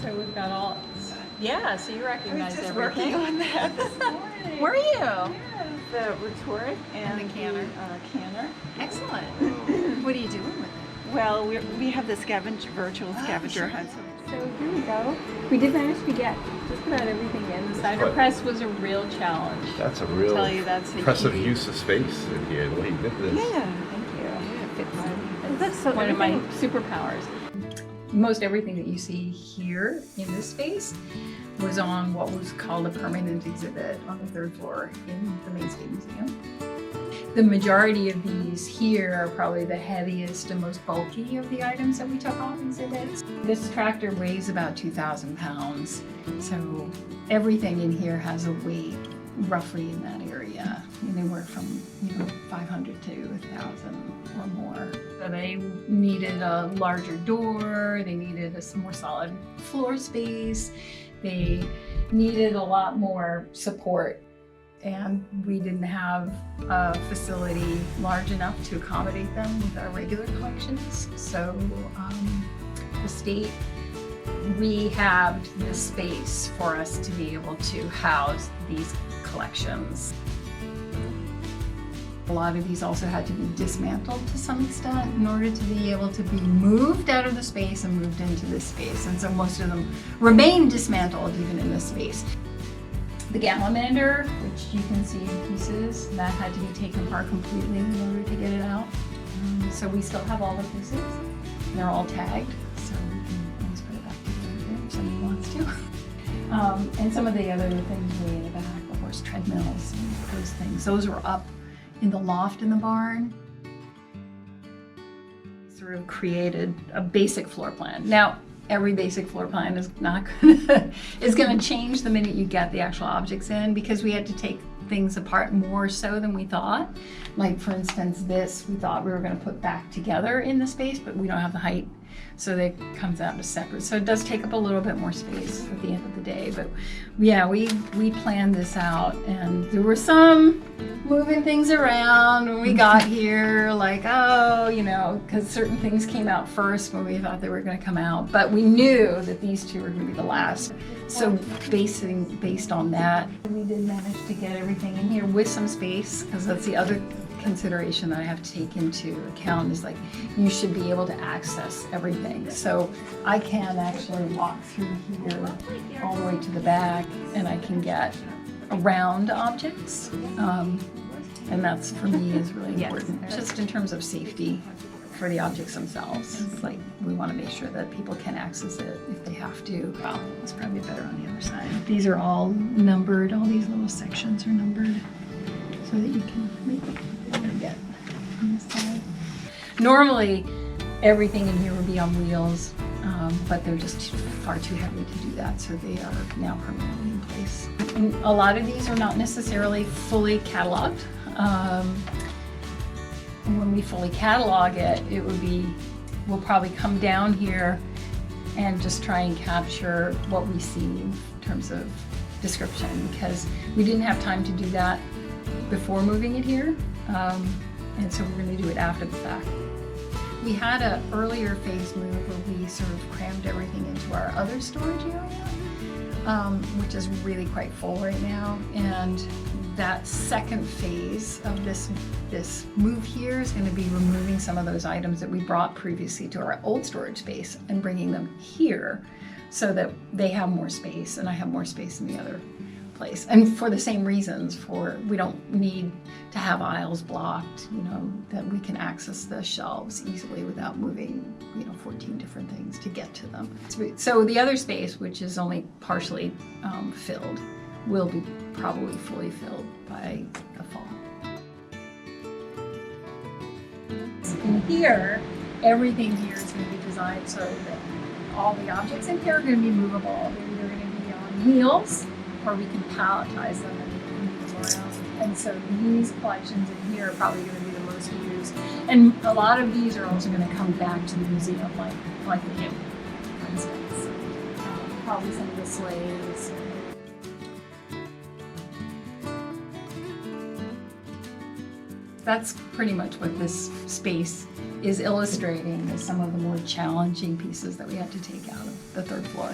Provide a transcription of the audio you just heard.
So we've got all, yeah, so you recognize I was just everything. working on that this morning. Were you? Yeah, the retort and the canner. Canner. Excellent. What are you doing with it? Well, we have the virtual scavenger hunt. So here we go. We did manage to get just about everything in. The cider press was a real challenge. That's a real I'll tell you, that's impressive huge use of space in here. The way you did this. Yeah. Thank you. It fits. That's so One of my everything- superpowers. Most everything that you see here in this space was on what was called a permanent exhibit on the third floor in the Maine State Museum. The majority of these here are probably the heaviest and most bulky of the items that we took off exhibits. This tractor weighs about 2,000 pounds, so everything in here has a weight roughly in that area, anywhere from 500 to 1,000 or more. So they needed a larger door, they needed a more solid floor space, they needed a lot more support, and we didn't have a facility large enough to accommodate them with our regular collections. So the state rehabbed the space for us to be able to house these collections. A lot of these also had to be dismantled to some extent in order to be able to be moved out of the space and moved into this space. And so most of them remain dismantled even in this space. The gallimander, which you can see in pieces, that had to be taken apart completely in order to get it out. So we still have all the pieces. They're all tagged, so we can always put it back together if somebody wants to. And some of the other things way in the back, the horse treadmills and those things, those were up in the loft in the barn. Sort of created a basic floor plan. Now, every basic floor plan is not gonna change the minute you get the actual objects in, because we had to take things apart more so than we thought. Like for instance, this we thought we were gonna put back together in the space, but we don't have the height, so that comes out as separate. So it does take up a little bit more space at the end of the day. But yeah, we planned this out, and there were some moving things around when we got here, like, because certain things came out first when we thought they were going to come out, but we knew that these two were going to be the last. So based on that, we did manage to get everything in here with some space, because that's the other consideration that I have to take into account, is like, you should be able to access everything. So I can actually walk through here all the way to the back, and I can get around objects. And that's, for me, is really important, just in terms of safety for the objects themselves. It's like, we want to make sure that people can access it if they have to. Well, it's probably better on the other side. These are all numbered, all these little sections are numbered, so that you can get on this side. Normally, everything in here would be on wheels, but they're just far too heavy to do that, so they are now permanently in place. And a lot of these are not necessarily fully cataloged. When we fully catalog it, we'll probably come down here and just try and capture what we see in terms of description, because we didn't have time to do that before moving it here, and so we're going to do it after the fact. We had an earlier phase move where we sort of crammed everything into our other storage area, which is really quite full right now. And that second phase of this move here is going to be removing some of those items that we brought previously to our old storage space and bringing them here, so that they have more space and I have more space in the other place. And for the same reasons, we don't need to have aisles blocked, that we can access the shelves easily without moving 14 different things to get to them. So the other space, which is only partially filled, will be probably fully filled by the fall. In here, everything here is going to be designed so that all the objects in here are going to be movable. They're either going to be on wheels, or we can palletize them and move them around. And so these collections in here are probably going to be the most used. And a lot of these are also going to come back to the museum, like the hip, for instance. Probably some of the slaves. That's pretty much what this space is illustrating, is some of the more challenging pieces that we had to take out of the third floor.